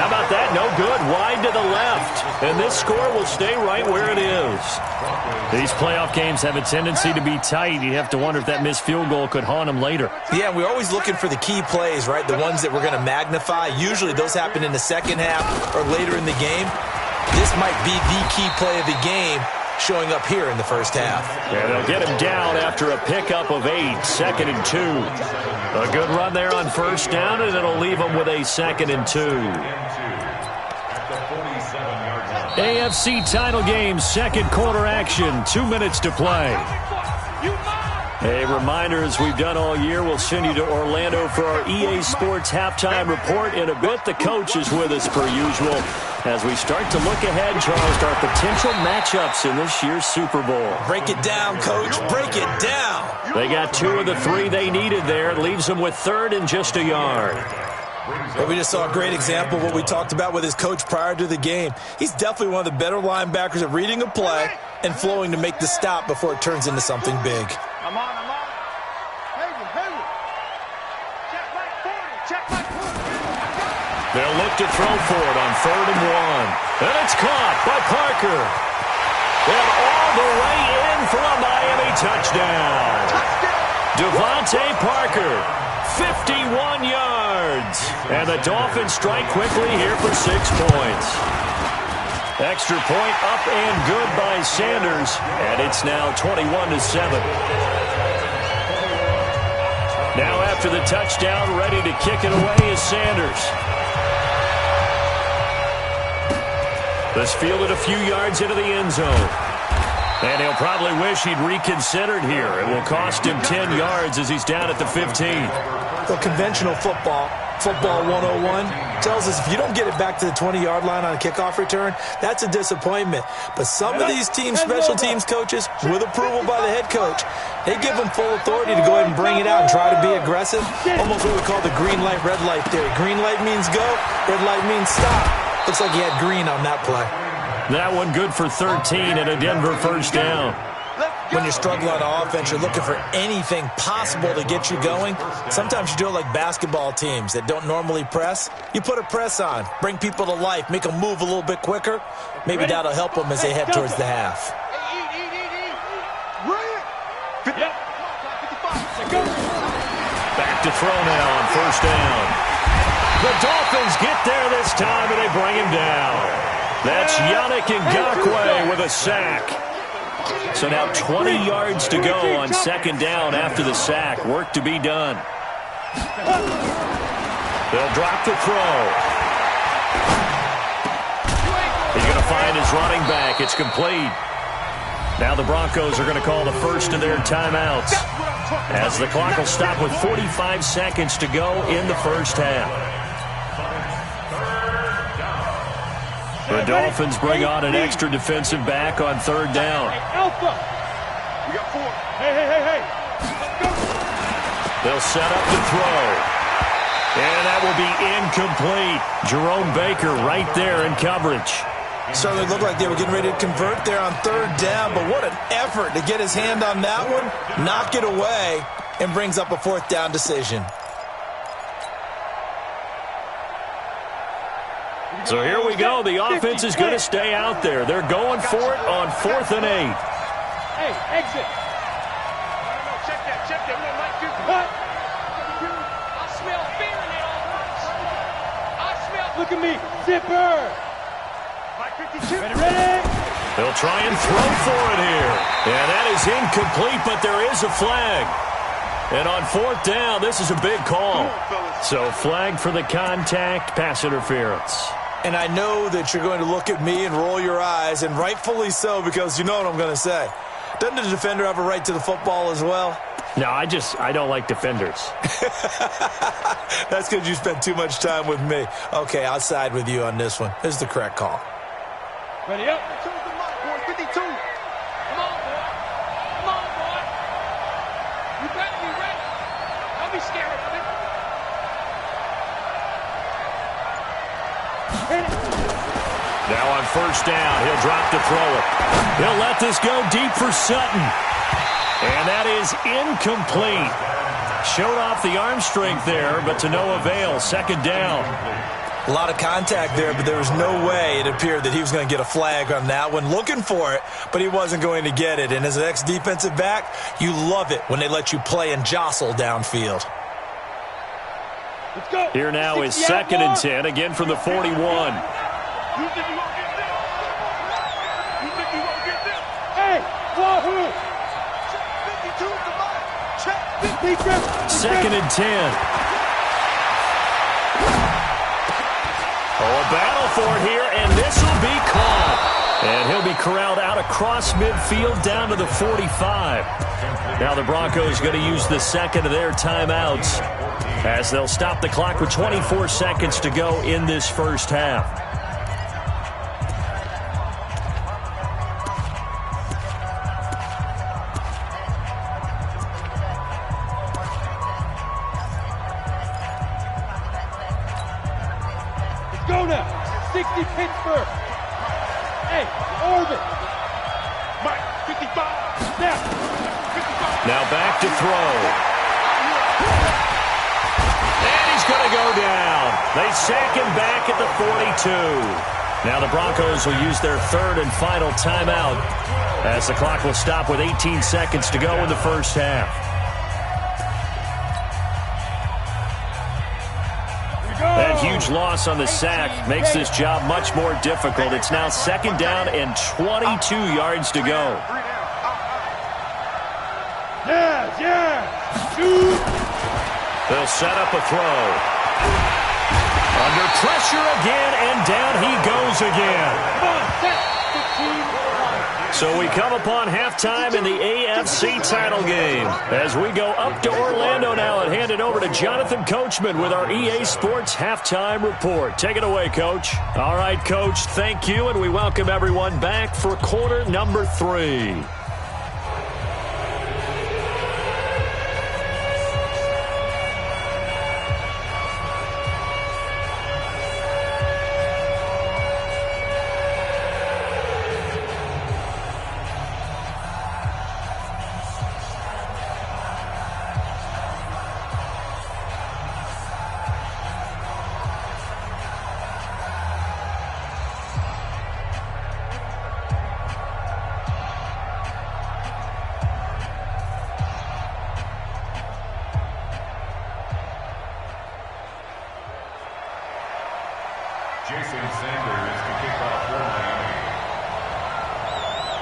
How about that? No good. Wide to the left. And this score will stay right where it is. These playoff games have a tendency to be tight. You have to wonder if that missed field goal could haunt them later. Yeah, we're always looking for the key plays, right? The ones that we're going to magnify. Usually those happen in the second half or later in the game. This might be the key play of the game showing up here in the first half. Yeah, they'll get him down after a pickup of 8. 2nd and 2. A good run there on first down, and it'll leave them with a 2nd and 2. AFC title game, 2nd quarter action. 2 minutes to play. A reminder, as we've done all year, we'll send you to Orlando for our EA Sports halftime report in a bit. The coach is with us per usual as we start to look ahead, Charles, to our potential matchups in this year's Super Bowl. Break it down, Coach. Break it down. They got 2 of the 3 they needed there. It leaves them with 3rd and just a yard. Well, we just saw a great example of what we talked about with his coach prior to the game. He's definitely one of the better linebackers at reading a play and flowing to make the stop before it turns into something big. I'm on. Hayward. Check back 40. They'll look to throw for it on 3rd and 1. And it's caught by Parker. And all the way in for a Miami touchdown. Devontae Parker, 51 yards. And the Dolphins strike quickly here for 6 points. Extra point up and good by Sanders. And it's now 21-7. Now after the touchdown, ready to kick it away is Sanders. This fielded a few yards into the end zone. And he'll probably wish he'd reconsidered here. It will cost him 10 yards as he's down at the 15. Well, conventional football 101, tells us if you don't get it back to the 20-yard line on a kickoff return, that's a disappointment. But some of these teams, special teams coaches, with approval by the head coach, they give them full authority to go ahead and bring it out and try to be aggressive. Almost what we call the green light, red light theory. Green light means go, red light means stop. Looks like he had green on that play. That one good for 13 and a Denver first down. When you're struggling on offense, you're looking for anything possible to get you going. Sometimes you do it like basketball teams that don't normally press. You put a press on, bring people to life, make them move a little bit quicker. Maybe that'll help them as they head towards the half. Back to throw now on first down. The Dolphins get there this time and they bring him down. That's Yannick Ngakoue with a sack. So now 20 yards to go on second down after the sack. Work to be done. They'll drop the throw. He's going to find his running back. It's complete. Now the Broncos are going to call the first of their timeouts as the clock will stop with 45 seconds to go in the first half. The Dolphins bring on an extra defensive back on third down. Alpha. We got 4. Hey. They'll set up to throw. And that will be incomplete. Jerome Baker right there in coverage. Certainly looked like they were getting ready to convert there on third down, but what an effort to get his hand on that one, knock it away, and brings up a fourth down decision. So here we go. The offense is going to stay out there. They're going for it on 4th and 8. Hey, exit. Check that. We don't like you. What? I smell fear in it all once. I smell. Look at me. Zipper. Ready? They'll try and throw for it here. And that is incomplete, but there is a flag. And on 4th down, this is a big call. So flag for the contact, pass interference. And I know that you're going to look at me and roll your eyes, and rightfully so, because you know what I'm going to say. Doesn't the defender have a right to the football as well? No, I don't like defenders. That's because you spent too much time with me. Okay, I'll side with you on this one. This is the correct call. Ready up. 52. Come on, boy. You better be ready. Don't be scared of it. Now on first down, he'll drop to throw it. He'll let this go deep for Sutton. And that is incomplete. Showed off the arm strength there, but to no avail. Second down. A lot of contact there, but there was no way it appeared that he was going to get a flag on that one. Looking for it, but he wasn't going to get it. And as an ex-defensive back, you love it when they let you play and jostle downfield. Let's go. Here now is 2nd and 10, again from the 41. You think you won't get this? Hey, wahoo! 52 to mine. Check. 2nd and 10. Oh, a battle for it here, and this will be caught. And he'll be corralled out across midfield down to the 45. Now the Broncos going to use the second of their timeouts as they'll stop the clock with 24 seconds to go in this first half. Go now. 60 Pittsburgh. Hey, orbit. Mike, 55. Now. 55. Now back to throw. And he's going to go down. They sack him back at the 42. Now the Broncos will use their third and final timeout as the clock will stop with 18 seconds to go in the first half. That huge loss on the sack makes this job much more difficult. It's now second down and 22 yards to go. They'll set up a throw. Under pressure again, and down he goes again. So we come upon halftime in the AFC title game as we go up to Orlando now and hand it over to Jonathan Coachman with our EA Sports halftime report. Take it away, Coach. All right, Coach, thank you, and we welcome everyone back for quarter number 3.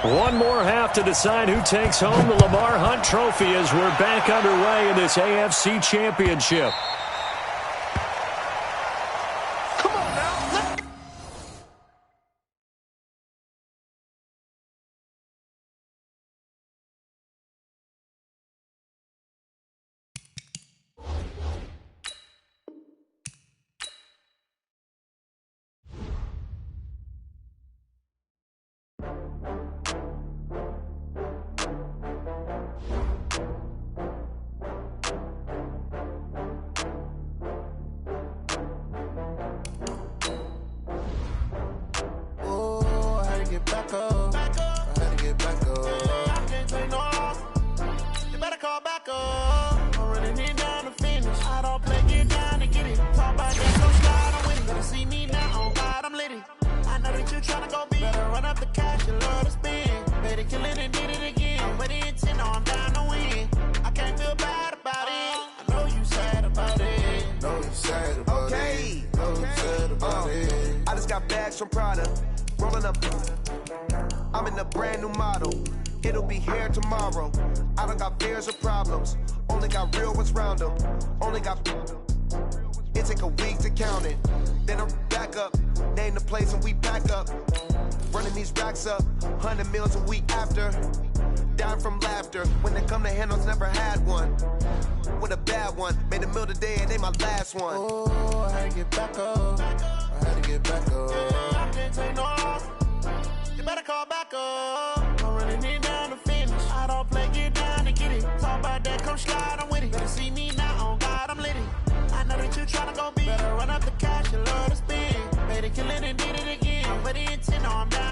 One more half to decide who takes home the Lamar Hunt Trophy as we're back underway in this AFC Championship. From Prada, rolling up. I'm in a brand new model. It'll be here tomorrow. I don't got fears or problems. Only got real ones round them. Only got. It take a week to count it. Then I'm back up. Name the place and we back up. Running these racks up. 100 meals a week after. Dying from laughter. When it come to handles, never had one. With a bad one. Made a meal today and they my last one. Oh, I had to get back up. I had to get back up. I can't take no loss. You better call back up. I'm running it down to finish. I don't play, get down and get it. Talk about that, come slide, I'm with it. Better see me now, on God, I'm litty. I know that you tryna go big. Better run up the cash, you love to spend. Made it, kill it, and did it again. I'm with the intent, no, I'm down.